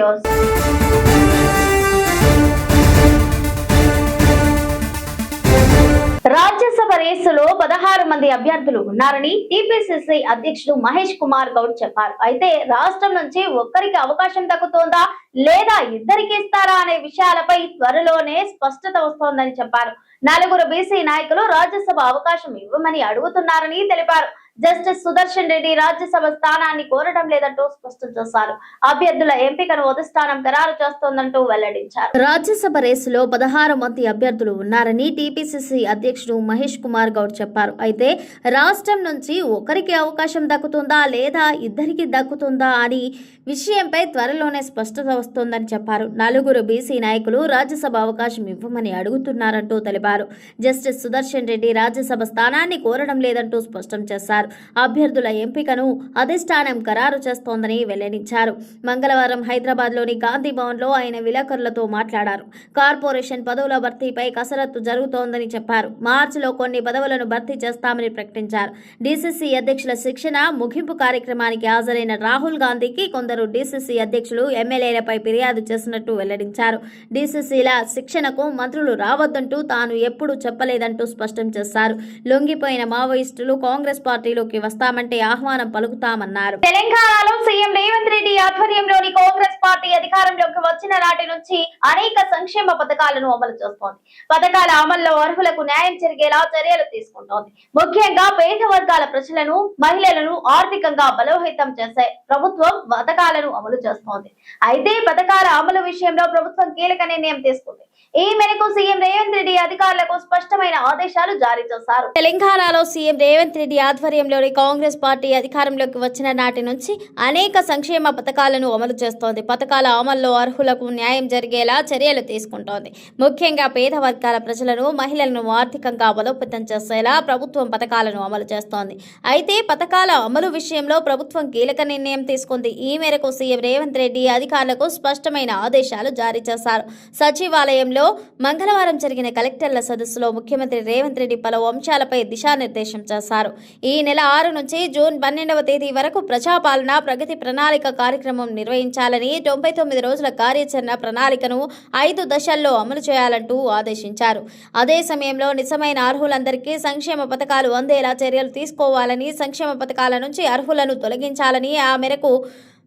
News. Rajya Sabha రేసులో 16 మంది అభ్యర్థులు ఉన్నారని టీపీసీసీ అధ్యక్షుడు మహేష్ కుమార్ గౌడ్ చెప్పారు. అయితే రాష్ట్రం నుంచి ఒక్కరికి అవకాశం దక్కుతోందా లేదా ఇద్దరికి ఇస్తారా అనే విషయాలపై త్వరలోనే స్పష్టత వస్తోందని చెప్పారు. 4 బీసీ నాయకులు రాజ్యసభ అవకాశం ఇవ్వమని అడుగుతున్నారని తెలిపారు. జస్టిస్ సుదర్శన్ రెడ్డి రాజ్యసభ స్థానాన్ని కోరడం లేదంటూ స్పష్టం చేశారు. అభ్యర్థుల ఎంపికను అధిష్టానం ఖరారు చేస్తోందంటూ వెల్లడించారు. రాజ్యసభ రేసులో 16 మంది అభ్యర్థులు ఉన్నారని టీపీసీసీ అధ్యక్షుడు మహేష్ కుమార్ గౌడ్ చెప్పారు. అయితే రాష్ట్రం నుంచి ఒకరికి అవకాశం దక్కుతుందా లేదా ఇద్దరికి దక్కుతుందా అని విషయంపై త్వరలోనే స్పష్టత వస్తోందని చెప్పారు. 4 బీసీ నాయకులు రాజ్యసభ అవకాశం ఇవ్వమని అడుగుతున్నారంటూ తెలిపారు. జస్టిస్ సుదర్శన్ రెడ్డి రాజ్యసభ స్థానాన్ని కోరడం లేదంటూ స్పష్టం చేశారు. అభ్యర్థుల ఎంపికను అధిష్టానం ఖరారు చేస్తోందని వెల్లడించారు. మంగళవారం హైదరాబాద్లోని గాంధీ భవన్లో ఆయన విలేకరులతో మాట్లాడారు. కార్పొరేషన్ పదవుల భర్తీపై కసరత్తు జరుగుతోందని చెప్పారు. మార్చిలో కొన్ని పదవులను భర్తీ చేస్తామని ప్రకటించారు. డీసీసీ అధ్యక్షుల శిక్షణ ముగింపు కార్యక్రమానికి హాజరైన రాహుల్ గాంధీకి కొందరు డీసీసీ అధ్యక్షులు ఎమ్మెల్యేలపై ఫిర్యాదు చేసినట్టు వెల్లడించారు. డీసీసీల శిక్షణకు మంత్రులు రావద్దంటూ తాను ఎప్పుడూ చెప్పలేదంటూ స్పష్టం చేశారు. లొంగిపోయిన మావోయిస్టులు కాంగ్రెస్ పార్టీలోకి వస్తామంటే ఆహ్వానం పలుకుతామన్నారు. తెలంగాణలో సీఎం రేవంత్ రెడ్డి ఆధ్వర్యంలోని కాంగ్రెస్ పార్టీ అధికారంలోకి వచ్చిన నాటి నుంచి అనేక సంక్షేమ పథకాలను అమలు చేస్తోంది. పథకాల అమల్లో అర్హులకు న్యాయం జరిగేలా చర్యలు తీసుకుంటోంది. ముఖ్యంగా పేద వర్గాల ప్రజలను, మహిళలను ఆర్థికంగా బలోపేతం చేసే ప్రభుత్వం పథకాలను అమలు చేస్తోంది. అయితే పథకాల అమలు విషయంలో ప్రభుత్వం కీలక నిర్ణయం తీసుకుంది. ఈ మేరకు సీఎం రేవంత్ రెడ్డి అధికారులకు స్పష్టమైన ఆదేశాలు జారీ చేశారు. తెలంగాణలో సీఎం రేవంత్ రెడ్డి ఆధ్వర్యంలోని కాంగ్రెస్ పార్టీ అధికారంలోకి వచ్చిన నాటి నుంచి అనేక సంక్షేమ పథకాలను అమలు చేస్తోంది. పథకాల అమల్లో అర్హులకు న్యాయం జరిగేలా చర్యలు తీసుకుంటోంది. ముఖ్యంగా పేద వర్గాల ప్రజలను, మహిళలను ఆర్థికంగా బలోపేతం చేసేలా ప్రభుత్వం పథకాలను అమలు చేస్తోంది. అయితే పథకాల అమలు విషయంలో ప్రభుత్వం కీలక నిర్ణయం తీసుకుంది. ఈ మేరకు సీఎం రేవంత్ రెడ్డి అధికారులకు స్పష్టమైన ఆదేశాలు జారీ చేశారు. సచివాలయంలో మంగళవారం జరిగిన కలెక్టర్ల సదస్సులో ముఖ్యమంత్రి రేవంత్ రెడ్డి పలు అంశాలపై దిశానిర్దేశం చేశారు. ఈ నెల 6 నుంచి జూన్ 12వ తేదీ వరకు ప్రజాపాలన ప్రగతి ప్రణాళిక కార్యక్రమం నిర్వహించాలని, 99 రోజుల కార్యాచరణ ప్రణాళికను 5 దశల్లో అమలు చేయాలంటూ ఆదేశించారు. అదే సమయంలో నిజమైన అర్హులందరికీ సంక్షేమ పథకాలు అందేలా చర్యలు తీసుకోవాలని, సంక్షేమ పథకాల నుంచి అర్హులను తొలగించాలని, ఆ మేరకు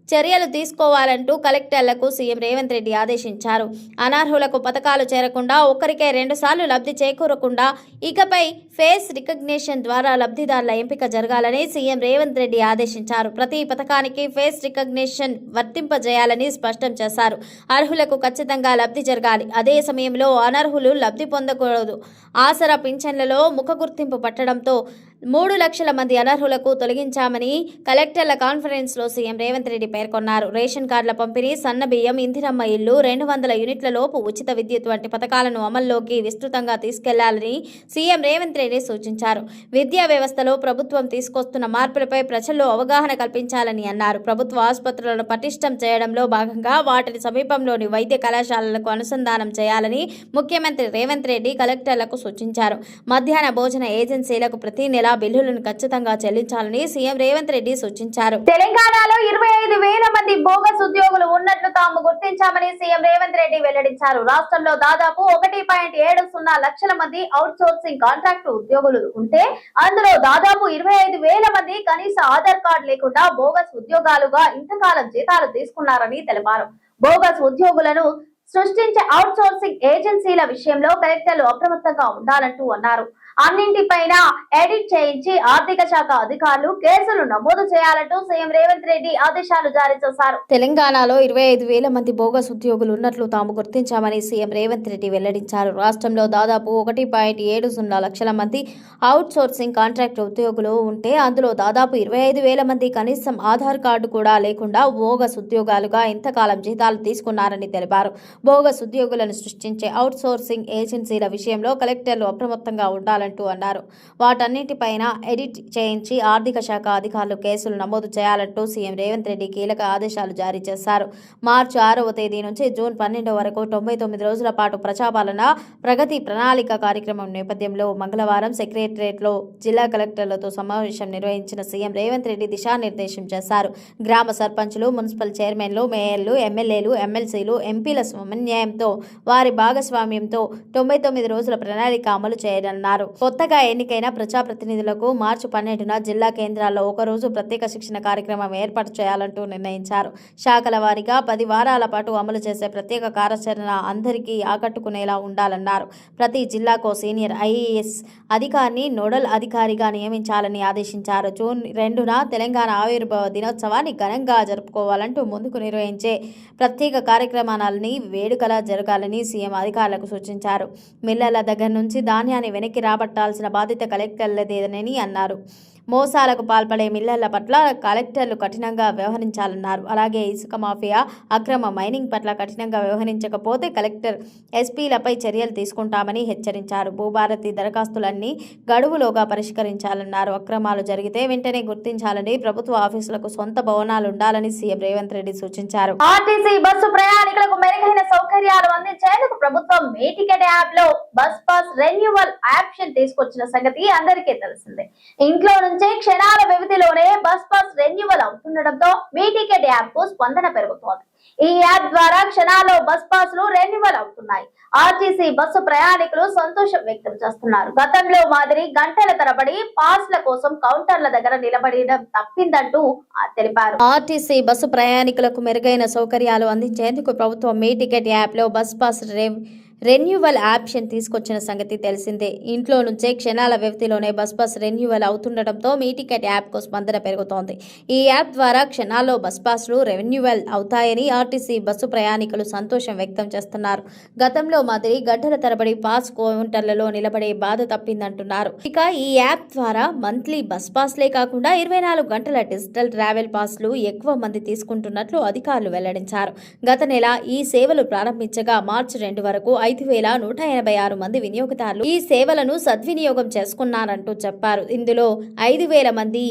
చర్యలు తీసుకోవాలంటూ కలెక్టర్లకు సీఎం రేవంత్ రెడ్డి ఆదేశించారు. అనర్హులకు పథకాలు చేరకుండా, ఒక్కరికే 2 సార్లు లబ్ధి చేకూరకుండా ఇకపై ఫేస్ రికగ్నిషన్ ద్వారా లబ్ధిదారుల ఎంపిక జరగాలని సీఎం రేవంత్ రెడ్డి ఆదేశించారు. ప్రతి పథకానికి ఫేస్ రికగ్నిషన్ వర్తింపజేయాలని స్పష్టం చేశారు. అర్హులకు ఖచ్చితంగా లబ్ధి జరగాలి. అదే సమయంలో అనర్హులు లబ్ధి పొందకూడదు. ఆసరా పింఛన్లలో ముఖ గుర్తింపు పట్టడంతో 3 లక్షల మంది అనర్హులకు తొలగించామని కలెక్టర్ల కాన్ఫరెన్స్లో సీఎం రేవంత్ రెడ్డి పేర్కొన్నారు. రేషన్ కార్డుల పంపిణీ, సన్నబియ్యం, ఇందిరమ్మ ఇల్లు, 200 యూనిట్ల లోపు ఉచిత విద్యుత్ వంటి పథకాలను అమల్లోకి విస్తృతంగా తీసుకెళ్లాలని సీఎం రేవంత్ రెడ్డి సూచించారు. విద్యా వ్యవస్థలో ప్రభుత్వం తీసుకొస్తున్న మార్పులపై ప్రజల్లో అవగాహన కల్పించాలని అన్నారు. ప్రభుత్వ ఆసుపత్రులను పటిష్టం చేయడంలో భాగంగా వాటిని సమీపంలోని వైద్య కళాశాలలకు అనుసంధానం చేయాలని ముఖ్యమంత్రి రేవంత్ రెడ్డి కలెక్టర్లకు సూచించారు. మధ్యాహ్న భోజన ఏజెన్సీలకు ప్రతి నెల బిల్లులను ఖచ్చితంగా చెల్లించాలని సీఎం రేవంత్ రెడ్డి సూచించారు. తెలంగాణలో 25,000 మంది బోగస్ ఉద్యోగులు ఉన్నట్లు తాము గుర్తించామని సీఎం రేవంత్ రెడ్డి వెల్లడించారు. రాష్ట్రంలో దాదాపు 1.70 లక్షల మంది అవుట్ సోర్సింగ్ కాంట్రాక్టు ఉద్యోగులు ఉంటే అందులో దాదాపు 25,000 మంది కనీస ఆధార్ కార్డు లేకుండా బోగస్ ఉద్యోగాలుగా ఇంతకాలం జీతాలు తీసుకున్నారని తెలిపారు. బోగస్ ఉద్యోగులను సృష్టించే అవుట్ సోర్సింగ్ ఏజెన్సీల విషయంలో కలెక్టర్లు అప్రమత్తంగా ఉండాలంటూ అన్నారు. అన్నింటిపైన ఎడిట్ చేయించి ఆర్థిక శాఖ అధికారులు కేసులు నమోదు చేయాలంటూ సీఎం రేవంత్ రెడ్డి ఆదేశాలు జారీ చేశారు. తెలంగాణలో 25,000 మంది బోగస్ ఉద్యోగులు ఉన్నట్లు తాము గుర్తించామని సీఎం రేవంత్ రెడ్డి వెల్లడించారు. రాష్ట్రంలో దాదాపు 1.70 లక్షల మంది అవుట్ సోర్సింగ్ కాంట్రాక్ట్ ఉద్యోగులు ఉంటే అందులో దాదాపు 25,000 మంది కనీసం ఆధార్ కార్డు కూడా లేకుండా బోగస్ ఉద్యోగాలుగా ఇంతకాలం జీతాలు తీసుకున్నారని తెలిపారు. బోగస్ ఉద్యోగులను సృష్టించే అవుట్ సోర్సింగ్ ఏజెన్సీల విషయంలో కలెక్టర్లు అప్రమత్తంగా ఉండాలని చేయాలంటూ అన్నారు. వాటన్నిటిపైన ఎడిట్ చేయించి ఆర్థిక శాఖ అధికారులు కేసులు నమోదు చేయాలంటూ సీఎం రేవంత్ రెడ్డి కీలక ఆదేశాలు జారీ చేశారు. మార్చి 6వ తేదీ నుంచి జూన్ 12 వరకు 99 రోజుల పాటు ప్రజాపాలన ప్రగతి ప్రణాళిక కార్యక్రమం నేపథ్యంలో మంగళవారం సెక్రటరియట్లో జిల్లా కలెక్టర్లతో సమావేశం నిర్వహించిన సీఎం రేవంత్ రెడ్డి దిశానిర్దేశం చేశారు. గ్రామ సర్పంచులు, మున్సిపల్ చైర్మన్లు, మేయర్లు, ఎమ్మెల్యేలు, ఎమ్మెల్సీలు, ఎంపీల సమన్వయంతో వారి భాగస్వామ్యంతో 99 రోజుల ప్రణాళిక అమలు చేయనున్నారు. కొత్తగా ఎన్నికైన ప్రజాప్రతినిధులకు మార్చి 12న జిల్లా కేంద్రాల్లో ఒకరోజు ప్రత్యేక శిక్షణ కార్యక్రమం ఏర్పాటు చేయాలంటూ నిర్ణయించారు. శాఖల వారీగా 10 వారాల పాటు అమలు చేసే ప్రత్యేక కార్యాచరణ అందరికీ ఆకట్టుకునేలా ఉండాలన్నారు. ప్రతి జిల్లాకో సీనియర్ ఐఏఎస్ అధికారిని నోడల్ అధికారిగా నియమించాలని ఆదేశించారు. జూన్ 2న తెలంగాణ ఆవిర్భావ దినోత్సవాన్ని ఘనంగా జరుపుకోవాలంటూ ముందుకు నిర్వహించే ప్రత్యేక కార్యక్రమాలని వేడుకలా జరగాలని సీఎం అధికారులకు సూచించారు. మిల్లర్ల దగ్గర నుంచి ధాన్యాన్ని వెనక్కి రాబట్టాల్సిన బాధ్యత కలెక్టర్లదేనని అన్నారు. మోసాలకు పాల్పడే మిల్లర్ల పట్ల కలెక్టర్లు కఠినంగా వ్యవహరించాలన్నారు. అలాగే ఇసుక మాఫియా, అక్రమ మైనింగ్ పట్ల కఠినంగా వ్యవహరించకపోతే కలెక్టర్, ఎస్పీలపై చర్యలు తీసుకుంటామని హెచ్చరించారు. భూభారతి దరఖాస్తులన్నీ గడువులోగా పరిష్కరించాలన్నారు. అక్రమాలు జరిగితే వెంటనే గుర్తించాలని, ప్రభుత్వ ఆఫీసులకు సొంత భవనాలు ఉండాలని సీఎం రేవంత్ రెడ్డి సూచించారు. ఆర్టీసీ బస్సు ప్రయాణికులకు మెరుగైన సౌకర్యాలు అందించేందుకు ప్రభుత్వం మీ టికెట్ యాప్ లో బస్ పాస్ రెన్యువల్ ఆప్షన్ తీసుకొచ్చిన సంగతి అందరికీ తెలిసిందే. ఇంట్లో క్షణాల వ్యవధిలోనే బస్ పాస్ రెన్యువల్ అవుతుండటంతో మీ టికెట్ యాప్ కు స్పందన పెరుగుతోంది. ఈ యాప్ ద్వారా క్షణాల్లో బస్ పాస్లు రెన్యువల్ అవుతున్నాయి. ఆర్టీసీ బస్సు ప్రయాణికులు సంతోషం వ్యక్తం చేస్తున్నారు. గతంలో మాదిరి గంటల తరబడి పాస్ల కోసం కౌంటర్ల దగ్గర నిలబడడం తప్పిందంటూ తెలిపారు. ఆర్టీసీ బస్సు ప్రయాణికులకు మెరుగైన సౌకర్యాలు అందించేందుకు ప్రభుత్వం మీ టికెట్ యాప్ లో బస్ పాస్ రెన్యువల్ ఆప్షన్ తీసుకొచ్చిన సంగతి తెలిసిందే. ఇంట్లో నుంచే క్షణాల వ్యవధిలోనే బస్ పాస్ రెన్యువల్ అవుతుండటంతో మీ టికెట్ యాప్కు స్పందన పెరుగుతోంది. ఈ యాప్ ద్వారా క్షణాల్లో బస్ పాస్లు రెన్యువల్ అవుతాయని ఆర్టీసీ బస్సు ప్రయాణికులు సంతోషం వ్యక్తం చేస్తున్నారు. గతంలో మాదిరి గంటల తరబడి పాస్ కౌంటర్లలో నిలబడే బాధ తప్పిందంటున్నారు. ఇక ఈ యాప్ ద్వారా మంత్లీ బస్ పాస్లే కాకుండా 24 గంటల డిజిటల్ ట్రావెల్ పాస్లు ఎక్కువ మంది తీసుకుంటున్నట్లు అధికారులు వెల్లడించారు. గత నెల ఈ సేవలు ప్రారంభించగా మార్చి 2 వరకు 5,186 మంది వినియోగదారులు ఈ సేవలను సద్వినియోగం చేసుకున్నారంటూ చెప్పారు. ఇందులో 5,000 మంది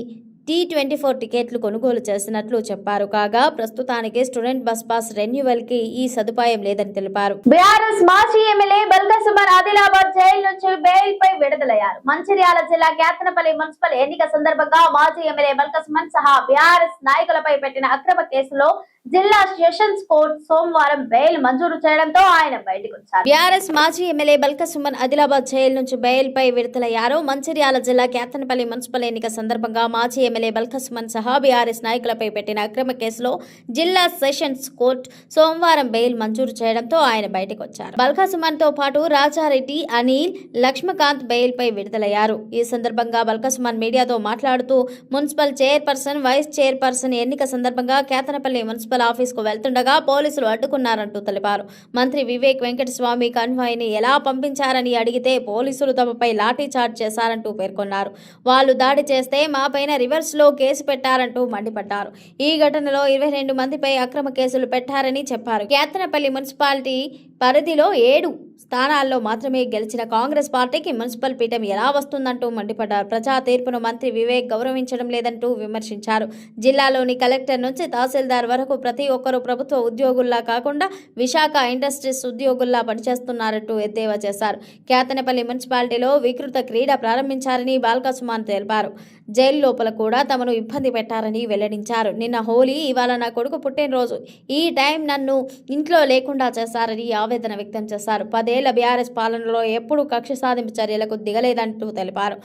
T24 టికెట్లు కొనుగోలు చేసినట్లు చెప్పారు. కాగా ప్రస్తుతానికి స్టూడెంట్ బస్ పాస్ రెన్యువల్ కి ఈ సదుపాయం లేదని తెలిపారు. బీఆర్ఎస్ మాజీ ఎమ్మెల్యే బల్కా సుమన్ ఆదిలాబాద్ జైలు నుంచి బెయిల్ పై విడుదలయ్యారు. మంచిర్యాల జిల్లా కేతనపల్లి మున్సిపల్ ఎన్నిక సందర్భంగా మాజీ ఎమ్మెల్యే బల్కా సుమన్ సహా బీఆర్ఎస్ నాయకులపై పెట్టిన అక్రమ కేసులో జిల్లా సెషన్స్ కోర్టు సోమవారం బెయిల్ మంజూరు చేయడంతో ఆయన బయటకు వచ్చారు. బీఆర్ఎస్ మాజీ ఎమ్మెల్యే బల్కా సుమన్ ఆదిలాబాద్ జైలు నుంచి బెయిల్ పై విడుదలయ్యారు. మంచిర్యాల జిల్లా కేతనపల్లి మున్సిపల్ ఎన్నిక సందర్భంగా మాజీ ఎమ్మెల్యే బల్కా సుమన్ సహా బీఆర్ఎస్ నాయకులపై పెట్టిన అక్రమ కేసులో జిల్లా సెషన్స్ కోర్టు సోమవారం బెయిల్ మంజూరు చేయడంతో ఆయన బయటకు వచ్చారు. బల్కా సుమన్ తో పాటు రాజారెడ్డి, అనిల్, లక్ష్మకాంత్ బెయిల్ పై విడుదలయ్యారు. ఈ సందర్భంగా బల్కా సుమన్ మీడియాతో మాట్లాడుతూ మున్సిపల్ చైర్పర్సన్, వైస్ చైర్పర్సన్ ఎన్నిక సందర్భంగా కేతనపల్లి మున్సిపల్ ఆఫీస్ కు వెళ్తుండగా పోలీసులు అడ్డుకున్నారంటూ తెలిపారు. మంత్రి వివేక్ వెంకటస్వామి కన్వాయ్ ని ఎలా పంపించారని అడిగితే పోలీసులు తమపై లాఠీ చార్జ్ చేశారంటూ పేర్కొన్నారు. వాళ్ళు దాడి చేస్తే మాపైన రివర్స్ లో కేసు పెట్టారంటూ మండిపడ్డారు. ఈ ఘటనలో 22 మందిపై అక్రమ కేసులు పెట్టారని చెప్పారు. కేతనపల్లి మున్సిపాలిటీ పరిధిలో 7 స్థానాల్లో మాత్రమే గెలిచిన కాంగ్రెస్ పార్టీకి మున్సిపల్ పీఠం ఎలా వస్తుందంటూ మండిపడ్డారు. ప్రజా తీర్పును మంత్రి వివేక్ గౌరవించడం లేదంటూ విమర్శించారు. జిల్లాలోని కలెక్టర్ నుంచి తహసీల్దార్ వరకు ప్రతి ఒక్కరూ ప్రభుత్వ ఉద్యోగుల్లా కాకుండా విశాఖ ఇండస్ట్రీస్ ఉద్యోగుల్లా పనిచేస్తున్నారంటూ ఎద్దేవా చేశారు. కేతనపల్లి మున్సిపాలిటీలో వికృత క్రీడ ప్రారంభించారని బల్కా సుమన్ తెలిపారు. జైలు లోపల కూడా తమను ఇబ్బంది పెట్టారని వెల్లడించారు. నిన్న హోలీ, ఇవాళ నా కొడుకు పుట్టినరోజు, ఈ టైం నన్ను ఇంట్లో లేకుండా చేశారని ఆవేదన వ్యక్తం చేశారు. 10 ఏళ్ల బీఆర్ఎస్ పాలనలో ఎప్పుడూ కక్ష సాధింపు చర్యలకు దిగలేదంటూ తెలిపారు.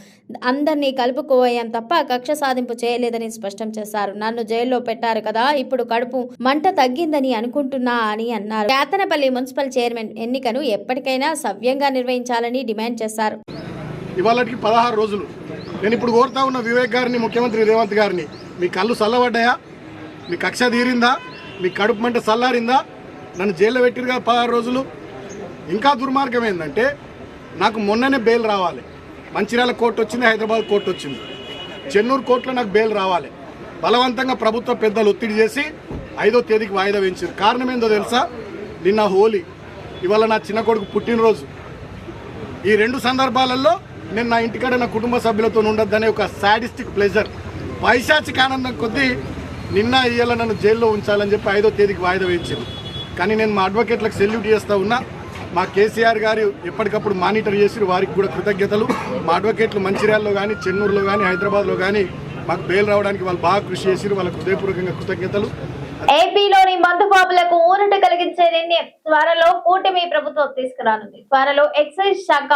అందరినీ కలుపుకోవయం తప్ప కక్ష సాధింపు చేయలేదని స్పష్టం చేశారు. నన్ను జైల్లో పెట్టారు కదా, ఇప్పుడు కడుపు మంట తగ్గిందని అనుకుంటున్నా అని అన్నారు. కేతనపల్లి మున్సిపల్ చైర్మన్ ఎన్నికను ఎప్పటికైనా సవ్యంగా నిర్వహించాలని డిమాండ్ చేశారు. ఇవాళకి 16 రోజులు. నేను ఇప్పుడు కోరుతా ఉన్న వివేక్ గారిని, ముఖ్యమంత్రి రేవంత్ గారిని, మీ కళ్ళు చల్లబడ్డాయా? మీ కక్ష తీరిందా? మీ కడుపు మంట చల్లారిందా? నన్ను జైల్లో పెట్టిరుగా 16 రోజులు. ఇంకా దుర్మార్గం ఏంటంటే నాకు మొన్ననే బెయిల్ రావాలి. మంచిర్యాల కోర్టు వచ్చింది, హైదరాబాద్ కోర్టు వచ్చింది, చెన్నూరు కోర్టులో నాకు బెయిల్ రావాలి. బలవంతంగా ప్రభుత్వ పెద్దలు ఒత్తిడి చేసి 5వ తేదీకి వాయిదా వేయించారు. కారణం ఏందో తెలుసా? నిన్న హోలీ, ఇవాళ నా చిన్న కొడుకు పుట్టినరోజు. ఈ 2 సందర్భాలలో నేను నా ఇంటికాడ నా కుటుంబ సభ్యులతో ఉండొద్దనే ఒక సాడిస్టిక్ ప్లెజర్, పైశాచిక ఆనందం కొద్దీ నిన్న ఇయ్యాల నన్ను జైల్లో ఉంచాలని చెప్పి 5వ తేదీకి వాయిదా వేయించారు. కానీ నేను మా అడ్వకేట్లకు సెల్యూట్ చేస్తూ ఉన్నా. మా కేసీఆర్ గారు ఎప్పటికప్పుడు మానిటర్ చేసి వారికి కూడా కృతజ్ఞతలు. మా అడ్వకేట్లు మంచిర్యాలలో కానీ, చెన్నూరులో కానీ, హైదరాబాద్లో కానీ మాకు బెయిల్ రావడానికి వాళ్ళు బాగా కృషి చేసి వాళ్ళకు హృదయపూర్వకంగా కృతజ్ఞతలు. ఏపీలోని మందుబాబులకు ఊరట కలిగించే నిర్ణయం త్వరలో కూటమి ప్రభుత్వం తీసుకురానుంది. త్వరలో ఎక్సైజ్ శాఖ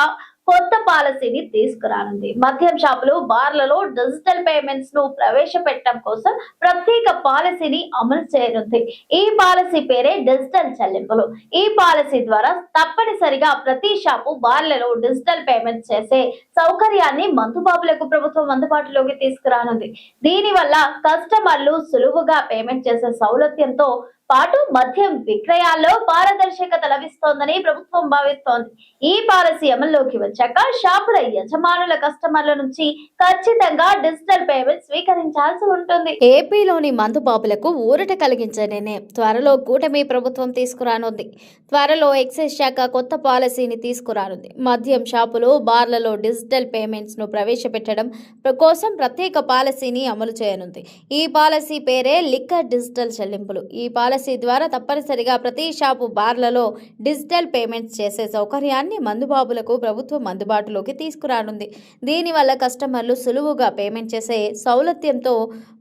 కొత్త పాలసీని తీసుకురానుంది. మద్యం షాపులు, బార్లలో డిజిటల్ పేమెంట్స్ ను ప్రవేశపెట్టడం కోసం ప్రత్యేక పాలసీని అమలు చేయనుంది. ఈ పాలసీ పేరే డిజిటల్ చెల్లింపులు. ఈ పాలసీ ద్వారా తప్పనిసరిగా ప్రతి షాపు, బార్లలో డిజిటల్ పేమెంట్స్ చేసే సౌకర్యాన్ని మందుబాబులకు ప్రభుత్వం అందుబాటులోకి తీసుకురానుంది. దీనివల్ల కస్టమర్లు సులువుగా పేమెంట్ చేసే సౌలభ్యంతో పాటు మద్యం విక్రయాల్లో పారదర్శకత లభిస్తోందని ప్రభుత్వం భావిస్తోంది. ఈ పాలసీ అమల్లోకి వచ్చాక షాపుల యజమానుల, కస్టమర్ల నుంచి ఖచ్చితంగా డిజిటల్ పేమెంట్ స్వీకరించాల్సి ఉంటుంది. ఏపీలోని మందుబాబులకు ఊరట కలిగించే నిర్ణయం త్వరలో కూటమి ప్రభుత్వం తీసుకురానుంది. త్వరలో ఎక్సైజ్ శాఖ కొత్త పాలసీని తీసుకురానుంది. మద్యం షాపులు, బార్లలో డిజిటల్ పేమెంట్స్ ను ప్రవేశపెట్టడం కోసం ప్రత్యేక పాలసీని అమలు చేయనుంది. ఈ పాలసీ పేరే లిక్కర్ డిజిటల్ చెల్లింపులు. ఈ పాలసీ ద్వారా తప్పనిసరిగా ప్రతి షాపు, బార్లలో డిజిటల్ పేమెంట్స్ చేసే సౌకర్యాన్ని మందుబాబులకు ప్రభుత్వం అందుబాటులోకి తీసుకురానుంది. దీనివల్ల కస్టమర్లు సులువుగా పేమెంట్ చేసే సౌలభ్యంతో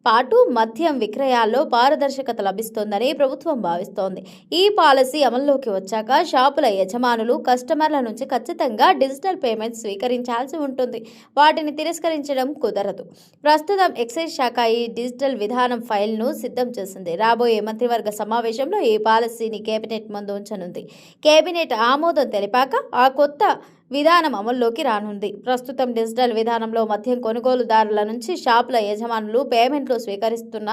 పాటు మద్యం విక్రయాల్లో పారదర్శకత లభిస్తోందని ప్రభుత్వం భావిస్తోంది. ఈ పాలసీ అమల్లోకి వచ్చాక షాపుల యజమానులు, కస్టమర్ల నుంచి ఖచ్చితంగా డిజిటల్ పేమెంట్స్ స్వీకరించాల్సి ఉంటుంది. వాటిని తిరస్కరించడం కుదరదు. ప్రస్తుతం ఎక్సైజ్ శాఖ ఈ డిజిటల్ విధానం ఫైల్ను సిద్ధం చేసింది. రాబోయే మంత్రివర్గ సమావేశంలో ఈ పాలసీని కేబినెట్ ముందు ఉంచనుంది. కేబినెట్ ఆమోదం తెలిపాక ఆ కొత్త విధానం అమల్లోకి రానుంది. ప్రస్తుతం డిజిటల్ విధానంలో మద్యం కొనుగోలుదారుల నుంచి షాపుల యజమానులు పేమెంట్లు స్వీకరిస్తున్న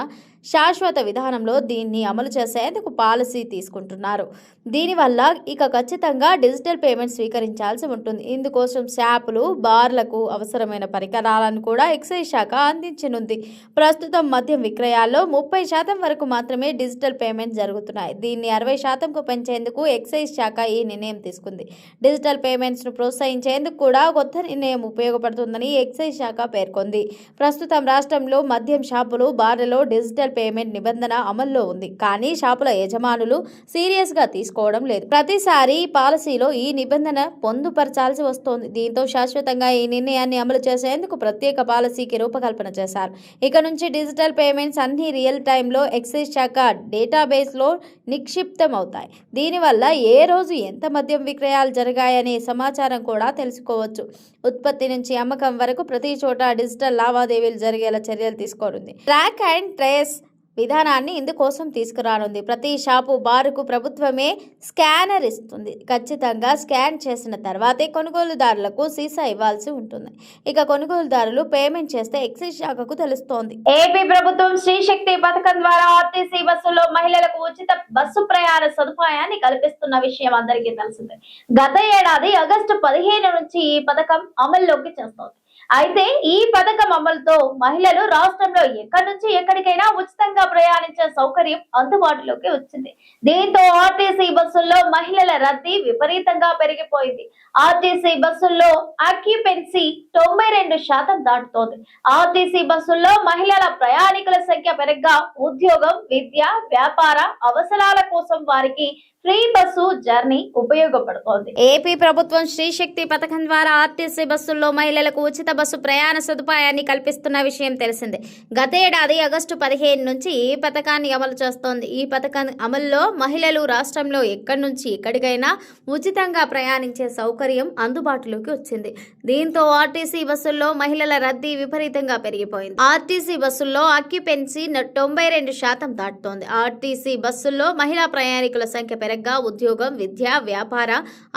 శాశ్వత విధానంలో దీన్ని అమలు చేసేందుకు పాలసీ తీసుకుంటున్నారు. దీనివల్ల ఇక ఖచ్చితంగా డిజిటల్ పేమెంట్ స్వీకరించాల్సి ఉంటుంది. ఇందుకోసం షాపులు, బార్లకు అవసరమైన పరికరాలను కూడా ఎక్సైజ్ శాఖ అందించనుంది. ప్రస్తుతం మద్యం విక్రయాల్లో 30% వరకు మాత్రమే డిజిటల్ పేమెంట్ జరుగుతున్నాయి. దీన్ని 60%కు పెంచేందుకు ఎక్సైజ్ శాఖ ఈ నిర్ణయం తీసుకుంది. డిజిటల్ పేమెంట్స్ ను ప్రోత్సహించేందుకు కూడా కొత్త నిర్ణయం ఉపయోగపడుతుందని ఎక్సైజ్ శాఖ పేర్కొంది. ప్రస్తుతం రాష్ట్రంలో మద్యం షాపులు, బార్లలో డిజిటల్ పేమెంట్ నిబంధన అమల్లో ఉంది. కానీ షాపుల యజమానులు సీరియస్ గా తీసుకోవడం లేదు. ప్రతిసారి పాలసీలో ఈ నిబంధన పొందుపరచాల్సి వస్తోంది. దీంతో శాశ్వతంగా ఈ నిర్ణయాన్ని అమలు చేసేందుకు ప్రత్యేక పాలసీకి రూపకల్పన చేశారు. ఇక నుంచి డిజిటల్ పేమెంట్స్ అన్ని రియల్ టైంలో ఎక్సైజ్ శాఖ డేటాబేస్ లో నిక్షిప్తం అవుతాయి. దీనివల్ల ఏ రోజు ఎంత మద్యం విక్రయాలు జరిగాయనే సమాచారం కూడా తెలుసుకోవచ్చు. ఉత్పత్తి నుంచి అమ్మకం వరకు ప్రతి చోట డిజిటల్ లావాదేవీలు జరిగేలా చర్యలు తీసుకోనుంది. ట్రాక్ అండ్ ట్రేస్ విధానాన్ని ఇందుకోసం తీసుకురానుంది. ప్రతి షాపు, బారుకు ప్రభుత్వమే స్కానర్ ఇస్తుంది. ఖచ్చితంగా స్కాన్ చేసిన తర్వాతే కొనుగోలుదారులకు సీసా ఇవ్వాల్సి ఉంటుంది. ఇక కొనుగోలుదారులు పేమెంట్ చేస్తే ఎక్సైజ్ శాఖకు తెలుస్తోంది. ఏపీ ప్రభుత్వం శ్రీశక్తి పథకం ద్వారా ఆర్టీసీ బస్సుల్లో మహిళలకు ఉచిత బస్సు ప్రయాణ సదుపాయాన్ని కల్పిస్తున్న విషయం అందరికీ తెలిసిందే. గత ఏడాది ఆగస్టు 15 నుంచి ఈ పథకం అమల్లోకి చేస్తోంది. అయితే ఈ పథకం అమలుతో మహిళలు రాష్ట్రంలో ఎక్కడి నుంచి ఎక్కడికైనా ఉచితంగా ప్రయాణించే సౌకర్యం అందుబాటులోకి వచ్చింది. దీంతో ఆర్టీసీ బస్సుల్లో మహిళల రద్దీ విపరీతంగా పెరిగిపోయింది. ఆర్టీసీ బస్సుల్లో ఆక్యుపెన్సీ 92% దాటుతోంది. ఆర్టీసీ బస్సుల్లో మహిళల ప్రయాణికుల సంఖ్య పెరగ్గా ఉద్యోగం, విద్య, వ్యాపార అవసరాల కోసం వారికి ఫ్రీ బస్సు జర్నీ ఉపయోగపడుతోంది. ఏపీ ప్రభుత్వం శ్రీశక్తి పథకం ద్వారా ఆర్టీసీ బస్సుల్లో మహిళలకు ఉచిత బస్సు ప్రయాణ సదుపాయాన్ని కల్పిస్తున్న విషయం తెలిసిందే. గత ఏడాది ఆగస్టు 15 నుంచి ఈ పథకాన్ని అమలు చేస్తోంది. ఈ పథకం అమల్లో మహిళలు రాష్ట్రంలో ఎక్కడి నుంచి ఎక్కడికైనా ఉచితంగా ప్రయాణించే సౌకర్యం అందుబాటులోకి వచ్చింది. దీంతో ఆర్టీసీ బస్సుల్లో మహిళల రద్దీ విపరీతంగా పెరిగిపోయింది. ఆర్టీసీ బస్సుల్లో ఆక్యుపెన్సీ 92% దాటుతోంది. ఆర్టీసీ బస్సుల్లో మహిళా ప్రయాణికుల సంఖ్య పెరగ్గా ఉద్యోగం, విద్య, వ్యాపార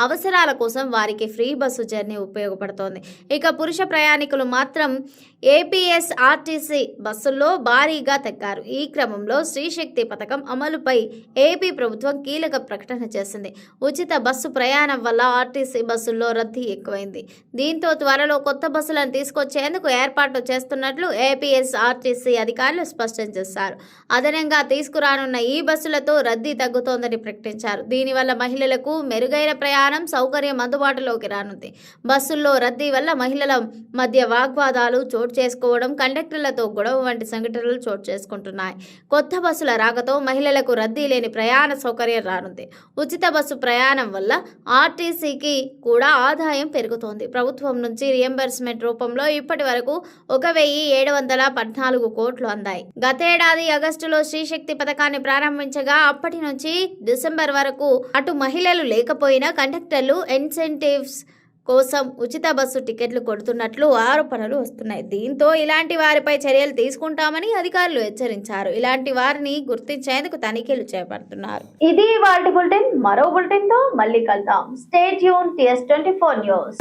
అవసరాల కోసం వారికి ఫ్రీ బస్సు జర్నీ ఉపయోగపడుతోంది. ఇక పురుష ప్రయాణికులు మాత్రం ఏపీఎస్ ఆర్టీసీ బస్సుల్లో భారీగా తగ్గారు. ఈ క్రమంలో శ్రీశక్తి పథకం అమలుపై ఏపీ ప్రభుత్వం కీలక ప్రకటన చేసింది. ఉచిత బస్సు ప్రయాణం వల్ల ఆర్టీసీ బస్సుల్లో రద్దీ ఎక్కువైంది. దీంతో త్వరలో కొత్త బస్సులను తీసుకొచ్చేందుకు ఏర్పాట్లు చేస్తున్నట్లు ఏపీఎస్ ఆర్టీసీ అధికారులు స్పష్టం చేశారు. అదనంగా తీసుకురానున్న ఈ బస్సులతో రద్దీ తగ్గుతోందని ప్రకటించారు. ప్రకటించారు. దీనివల్ల మహిళలకు మెరుగైన ప్రయాణం సౌకర్యం అందుబాటులోకి రానుంది. బస్సుల్లో రద్దీ వల్ల మహిళల మధ్య వాగ్వాదాలు చోటు చేసుకోవడం, కండక్టర్లతో గొడవ వంటి సంఘటనలు చోటు చేసుకుంటున్నాయి. కొత్త బస్సుల రాకతో మహిళలకు రద్దీ లేని ప్రయాణ సౌకర్యం రానుంది. ఉచిత బస్సు ప్రయాణం వల్ల ఆర్టీసీకి కూడా ఆదాయం పెరుగుతోంది. ప్రభుత్వం నుంచి రియంబర్స్మెంట్ రూపంలో ఇప్పటి వరకు 1,714 కోట్లు అందాయి. గతేడాది ఆగస్టులో శ్రీశక్తి పథకాన్ని ప్రారంభించగా అప్పటి నుంచి డిసెంబర్ వరకు అటు మహిళలు లేకపోయినా కండక్టర్లు ఇన్సెంటివ్స్ కోసం ఉచిత బస్సు టికెట్లు కొడుతున్నట్లు ఆరోపణలు వస్తున్నాయి. దీంతో ఇలాంటి వారిపై చర్యలు తీసుకుంటామని అధికారులు హెచ్చరించారు. ఇలాంటి వారిని గుర్తించేందుకు తనిఖీలు చేపడుతున్నారు. ఇది వాల్టి బులెటిన్. మరో బులెటిన్ తో మళ్ళీ కలుద్దాం. Stay tune TS24 news.